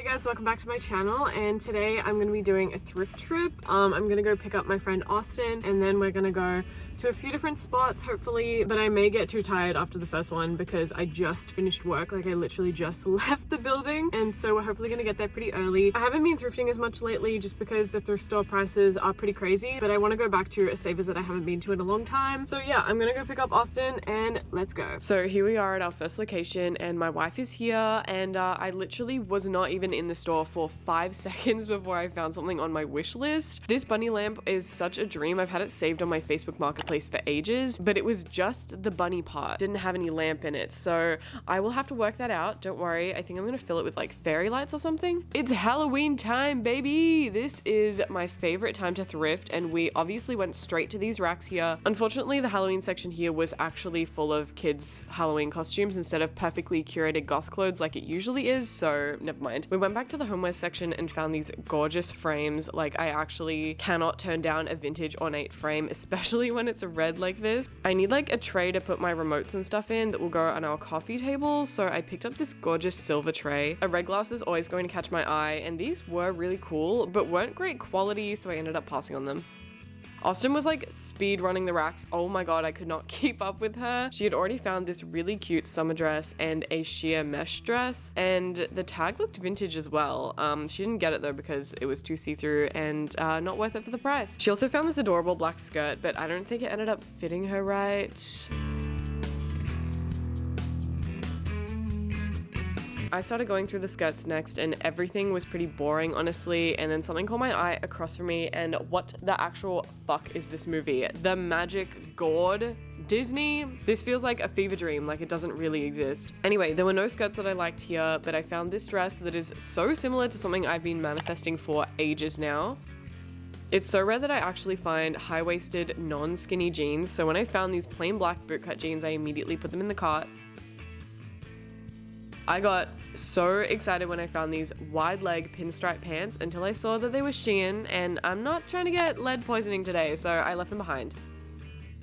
guys, welcome back to my channel, and today I'm going to be doing a thrift trip. I'm going to go pick up my friend Austin, and then we're going to go to a few different spots, hopefully, but I may get too tired after the first one because I just finished work. Like, I literally just left the building, and so we're hopefully going to get there pretty early. I haven't been thrifting as much lately just because the thrift store prices are pretty crazy, but I want to go back to a Savers that I haven't been to in a long time. So yeah, I'm going to go pick up Austin and let's go. So here we are at our first location, and my wife is here, and I literally was not even in the store for 5 seconds before I found something on my wish list. This bunny lamp is such a dream. I've had it saved on my Facebook Marketplace for ages, but it was just the bunny part. Didn't have any lamp in it, so I will have to work that out. Don't worry. I think I'm gonna fill it with like fairy lights or something. It's Halloween time, baby! This is my favorite time to thrift, and we obviously went straight to these racks here. Unfortunately, the Halloween section here was actually full of kids' Halloween costumes instead of perfectly curated goth clothes like it usually is, so never mind. We went back to the homeware section and found these gorgeous frames. Like, I actually cannot turn down a vintage ornate frame, especially when it's red like this. I need like a tray to put my remotes and stuff in that will go on our coffee table, so I picked up this gorgeous silver tray. A red glass is always going to catch my eye, and these were really cool, but weren't great quality, so I ended up passing on them. Austin was like speed running the racks. Oh my god, I could not keep up with her. She had already found this really cute summer dress and a sheer mesh dress, and the tag looked vintage as well. She didn't get it though because it was too see-through and not worth it for the price. She also found this adorable black skirt, but I don't think it ended up fitting her right. I started going through the skirts next, and everything was pretty boring, honestly, and then something caught my eye across from me, and what the actual fuck is this movie? The Magic Gourd? Disney? This feels like a fever dream, like it doesn't really exist. Anyway, there were no skirts that I liked here, but I found this dress that is so similar to something I've been manifesting for ages now. It's so rare that I actually find high-waisted, non-skinny jeans, so when I found these plain black bootcut jeans, I immediately put them in the cart. I got so excited when I found these wide leg pinstripe pants until I saw that they were Shein, and I'm not trying to get lead poisoning today, so I left them behind.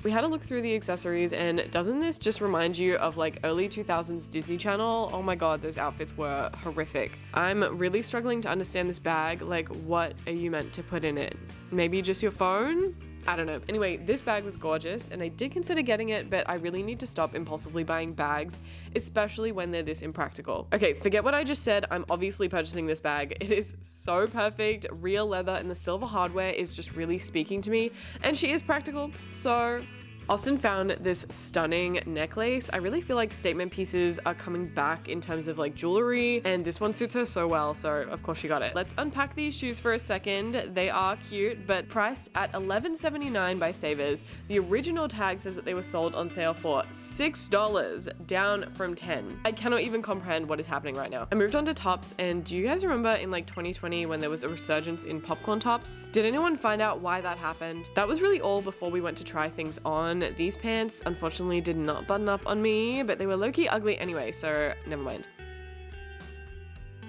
We had a look through the accessories, and doesn't this just remind you of like early 2000s Disney Channel? Oh my god, those outfits were horrific. I'm really struggling to understand this bag. Like, what are you meant to put in it? Maybe just your phone? I don't know. Anyway, this bag was gorgeous, and I did consider getting it, but I really need to stop impulsively buying bags, especially when they're this impractical. Okay, forget what I just said. I'm obviously purchasing this bag. It is so perfect. Real leather and the silver hardware is just really speaking to me, and she is practical, so... Austin found this stunning necklace. I really feel like statement pieces are coming back in terms of like jewelry, and this one suits her so well, so of course she got it. Let's unpack these shoes for a second. They are cute, but priced at $11.79 by Savers. The original tag says that they were sold on sale for $6, down from $10. I cannot even comprehend what is happening right now. I moved on to tops, and do you guys remember in like 2020 when there was a resurgence in popcorn tops? Did anyone find out why that happened? That was really all before we went to try things on. These pants unfortunately did not button up on me, but they were low-key ugly anyway, so never mind.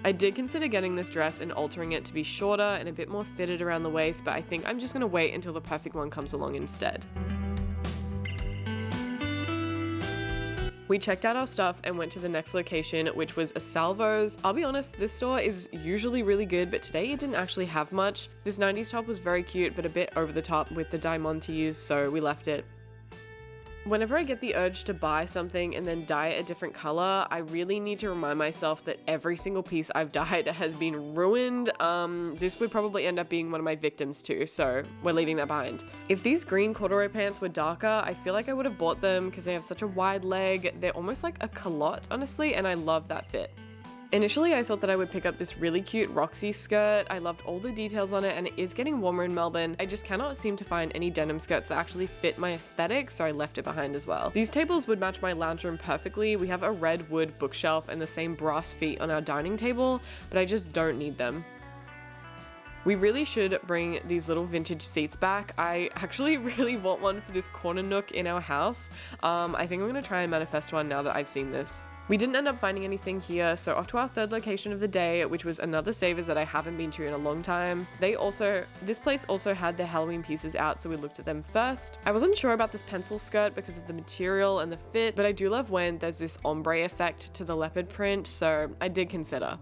I did consider getting this dress and altering it to be shorter and a bit more fitted around the waist, but I think I'm just gonna wait until the perfect one comes along instead. We checked out our stuff and went to the next location, which was a Salvo's. I'll be honest, this store is usually really good, but today it didn't actually have much. This 90s top was very cute, but a bit over the top with the diamantes, so we left it. Whenever I get the urge to buy something and then dye it a different color, I really need to remind myself that every single piece I've dyed has been ruined. This would probably end up being one of my victims too, so we're leaving that behind. If these green corduroy pants were darker, I feel like I would have bought them because they have such a wide leg. They're almost like a culotte, honestly, and I love that fit. Initially, I thought that I would pick up this really cute Roxy skirt. I loved all the details on it, and it is getting warmer in Melbourne. I just cannot seem to find any denim skirts that actually fit my aesthetic, so I left it behind as well. These tables would match my lounge room perfectly. We have a red wood bookshelf and the same brass feet on our dining table, but I just don't need them. We really should bring these little vintage seats back. I actually really want one for this corner nook in our house. I think I'm gonna try and manifest one now that I've seen this. We didn't end up finding anything here, so off to our third location of the day, which was another Savers that I haven't been to in a long time. This place also had their Halloween pieces out, so we looked at them first. I wasn't sure about this pencil skirt because of the material and the fit, but I do love when there's this ombre effect to the leopard print, so I did consider.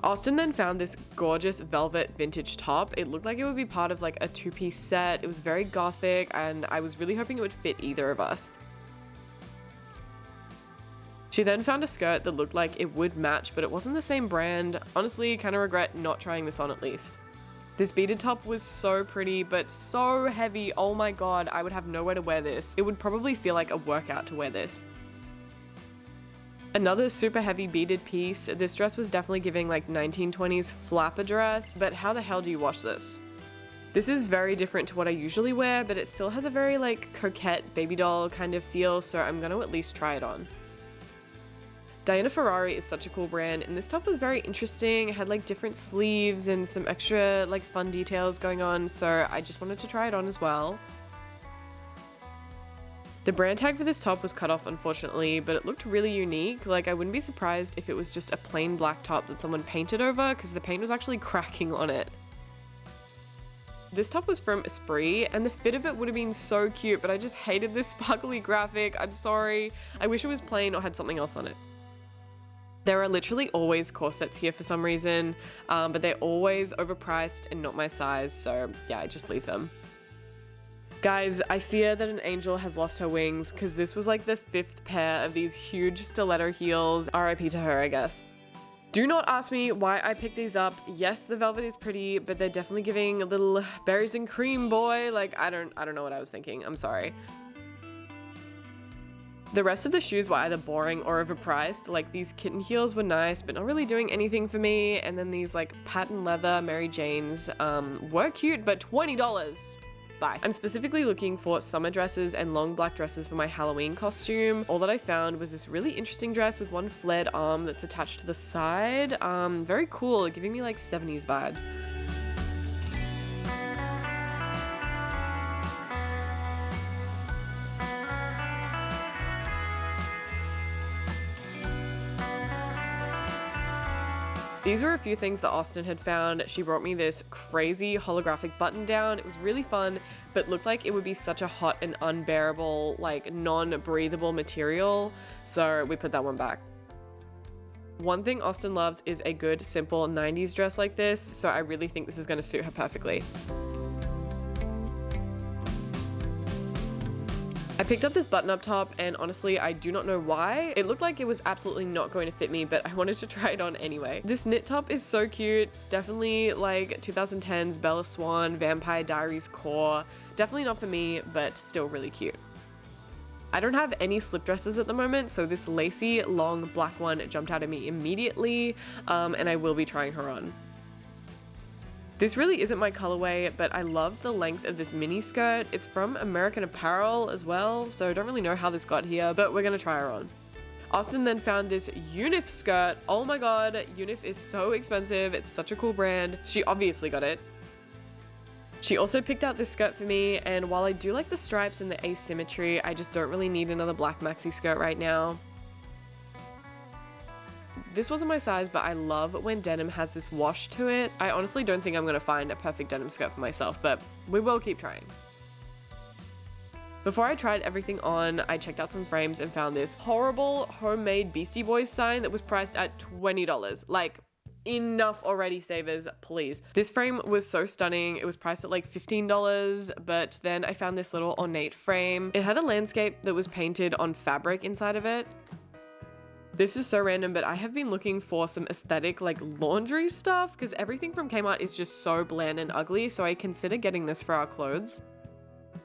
Austin then found this gorgeous velvet vintage top. It looked like it would be part of like a two-piece set. It was very gothic and I was really hoping it would fit either of us. She then found a skirt that looked like it would match, but it wasn't the same brand. Honestly, kind of regret not trying this on at least. This beaded top was so pretty, but so heavy. Oh my god, I would have nowhere to wear this. It would probably feel like a workout to wear this. Another super heavy beaded piece. This dress was definitely giving like 1920s flapper dress, but how the hell do you wash this? This is very different to what I usually wear, but it still has a very like coquette baby doll kind of feel, so I'm gonna at least try it on. Diana Ferrari is such a cool brand, and this top was very interesting. It had like different sleeves and some extra like fun details going on, so I just wanted to try it on as well. The brand tag for this top was cut off unfortunately, but it looked really unique. Like I wouldn't be surprised if it was just a plain black top that someone painted over, because the paint was actually cracking on it. This top was from Esprit, and the fit of it would have been so cute, but I just hated this sparkly graphic. I'm sorry. I wish it was plain or had something else on it. There are literally always corsets here for some reason, but they're always overpriced and not my size, so yeah, I just leave them. Guys, I fear that an angel has lost her wings, because this was like the 5th pair of these huge stiletto heels. RIP to her, I guess. Do not ask me why I picked these up. Yes, the velvet is pretty, but they're definitely giving a little berries and cream boy. Like, I don't know what I was thinking. I'm sorry. The rest of the shoes were either boring or overpriced. Like these kitten heels were nice, but not really doing anything for me. And then these like patent leather Mary Janes were cute, but $20. Bye. I'm specifically looking for summer dresses and long black dresses for my Halloween costume. All that I found was this really interesting dress with one flared arm that's attached to the side. Very cool, giving me like 70s vibes. These were a few things that Austin had found. She brought me this crazy holographic button down. It was really fun, but looked like it would be such a hot and unbearable, like non-breathable material. So we put that one back. One thing Austin loves is a good, simple 90s dress like this. So I really think this is gonna suit her perfectly. I picked up this button-up top, and honestly, I do not know why. It looked like it was absolutely not going to fit me, but I wanted to try it on anyway. This knit top is so cute. It's definitely like 2010s Bella Swan, Vampire Diaries core. Definitely not for me, but still really cute. I don't have any slip dresses at the moment, so this lacy, long black one jumped out at me immediately, and I will be trying her on. This really isn't my colorway, but I love the length of this mini skirt. It's from American Apparel as well, so I don't really know how this got here, but we're gonna try her on. Austin then found this Unif skirt. Oh my god, Unif is so expensive. It's such a cool brand. She obviously got it. She also picked out this skirt for me, and while I do like the stripes and the asymmetry, I just don't really need another black maxi skirt right now. This wasn't my size, but I love when denim has this wash to it. I honestly don't think I'm gonna find a perfect denim skirt for myself, but we will keep trying. Before I tried everything on, I checked out some frames and found this horrible homemade Beastie Boys sign that was priced at $20. Like, enough already, savers, please. This frame was so stunning. It was priced at like $15, but then I found this little ornate frame. It had a landscape that was painted on fabric inside of it. This is so random, but I have been looking for some aesthetic like laundry stuff because everything from Kmart is just so bland and ugly, so I consider getting this for our clothes.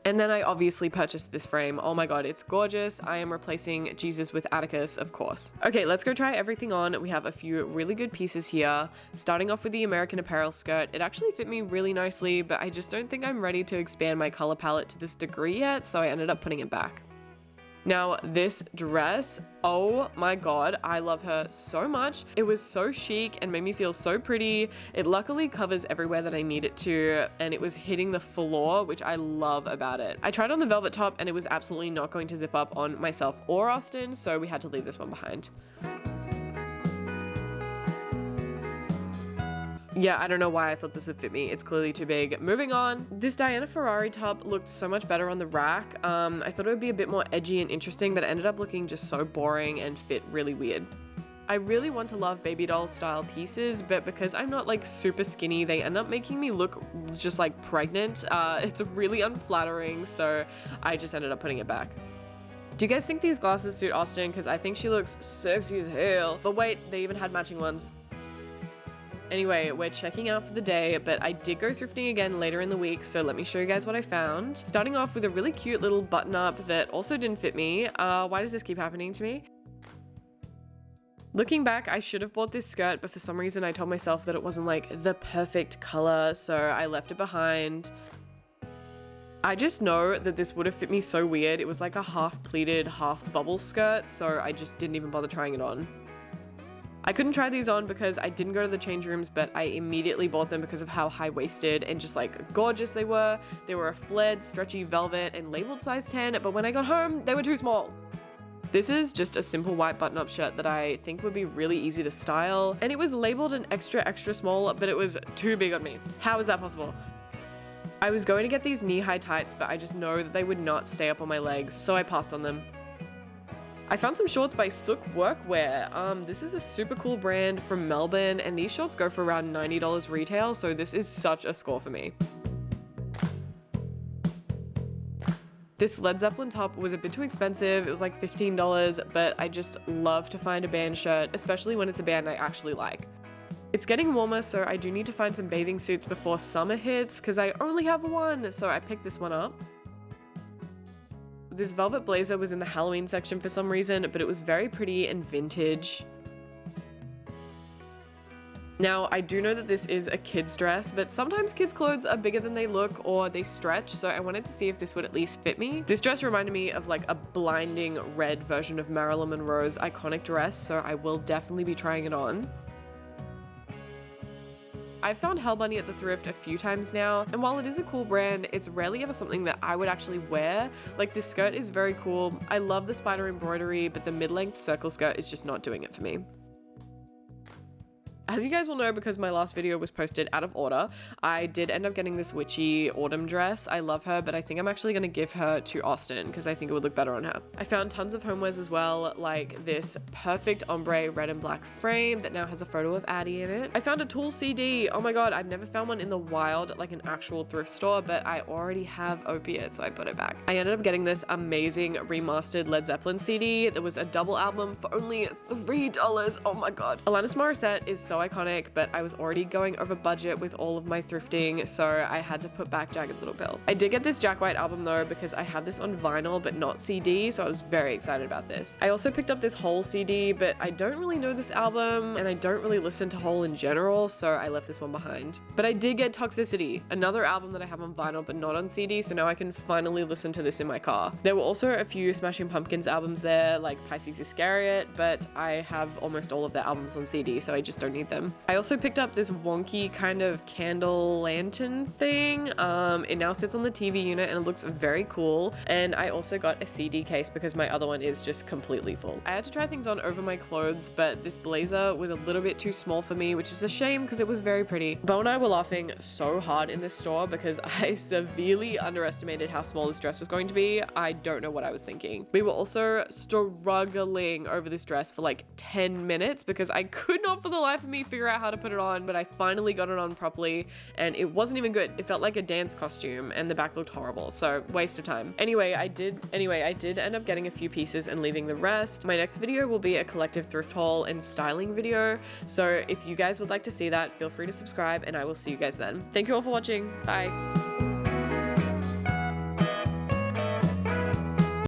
And then I obviously purchased this frame. Oh my god, it's gorgeous. I am replacing Jesus with Atticus, of course. Okay, let's go try everything on. We have a few really good pieces here. Starting off with the American Apparel skirt. It actually fit me really nicely, but I just don't think I'm ready to expand my color palette to this degree yet, so I ended up putting it back. Now, this dress, oh my god, I love her so much. It was so chic and made me feel so pretty. It luckily covers everywhere that I need it to, and it was hitting the floor, which I love about it. I tried on the velvet top, and it was absolutely not going to zip up on myself or Austin, so we had to leave this one behind. Yeah, I don't know why I thought this would fit me. It's clearly too big. Moving on. This Diana Ferrari top looked so much better on the rack. I thought it would be a bit more edgy and interesting, but it ended up looking just so boring and fit really weird. I really want to love baby doll style pieces, but because I'm not like super skinny, they end up making me look just like pregnant. It's really unflattering, so I just ended up putting it back. Do you guys think these glasses suit Austin? Because I think she looks sexy as hell. But wait, they even had matching ones. Anyway, we're checking out for the day, but I did go thrifting again later in the week, so let me show you guys what I found. Starting off with a really cute little button up that also didn't fit me. Why does this keep happening to me? Looking back, I should have bought this skirt, but for some reason I told myself that it wasn't like the perfect color, so I left it behind. I just know that this would have fit me so weird. It was like a half pleated, half bubble skirt, so I just didn't even bother trying it on. I couldn't try these on because I didn't go to the change rooms, but I immediately bought them because of how high-waisted and just like gorgeous they were. They were a flared, stretchy velvet and labeled size 10, but when I got home, they were too small. This is just a simple white button-up shirt that I think would be really easy to style, and it was labeled an extra small, but it was too big on me. How is that possible? I was going to get these knee-high tights, but I just know that they would not stay up on my legs, so I passed on them. I found some shorts by sooo Workwear. This is a super cool brand from Melbourne, and these shorts go for around $90 retail, so this is such a score for me. This Led Zeppelin top was a bit too expensive. It was like $15, but I just love to find a band shirt, especially when it's a band I actually like. It's getting warmer, so I do need to find some bathing suits before summer hits, because I only have one, so I picked this one up. This velvet blazer was in the Halloween section for some reason, but it was very pretty and vintage. Now, I do know that this is a kid's dress, but sometimes kids' clothes are bigger than they look or they stretch, so I wanted to see if this would at least fit me. This dress reminded me of like a blinding red version of Marilyn Monroe's iconic dress, so I will definitely be trying it on. I've found Hell Bunny at the Thrift a few times now, and while it is a cool brand, it's rarely ever something that I would actually wear. Like, this skirt is very cool. I love the spider embroidery, but the mid-length circle skirt is just not doing it for me. As you guys will know, because my last video was posted out of order, I did end up getting this witchy autumn dress. I love her, but I think I'm actually going to give her to Austin because I think it would look better on her. I found tons of homewares as well, like this perfect ombre red and black frame that now has a photo of Addie in it. I found a Tool CD. Oh my god, I've never found one in the wild, like an actual thrift store, but I already have opiates, so I put it back. I ended up getting this amazing remastered Led Zeppelin CD. There was a double album for only $3. Oh my god. Alanis Morissette is so iconic, but I was already going over budget with all of my thrifting, so I had to put back Jagged Little Pill. I did get this Jack White album though, because I had this on vinyl but not CD, so I was very excited about this. I also picked up this Hole CD, but I don't really know this album and I don't really listen to Hole in general, so I left this one behind. But I did get Toxicity, another album that I have on vinyl but not on CD, so now I can finally listen to this in my car. There were also a few Smashing Pumpkins albums there, like Pisces Iscariot, but I have almost all of their albums on CD, so I just don't need them. I also picked up this wonky kind of candle lantern thing. It now sits on the TV unit and it looks very cool. And I also got a CD case because my other one is just completely full. I had to try things on over my clothes, but this blazer was a little bit too small for me, which is a shame because it was very pretty. Bo and I were laughing so hard in this store because I severely underestimated how small this dress was going to be. I don't know what I was thinking. We were also struggling over this dress for like 10 minutes because I could not for the life of me figure out how to put it on, but I finally got it on properly and it wasn't even good. It felt like a dance costume and the back looked horrible, so waste of time. Anyway, I did end up getting a few pieces and leaving the rest. My next video will be a collective thrift haul and styling video, so if you guys would like to see that, feel free to subscribe and I will see you guys then. Thank you all for watching. Bye.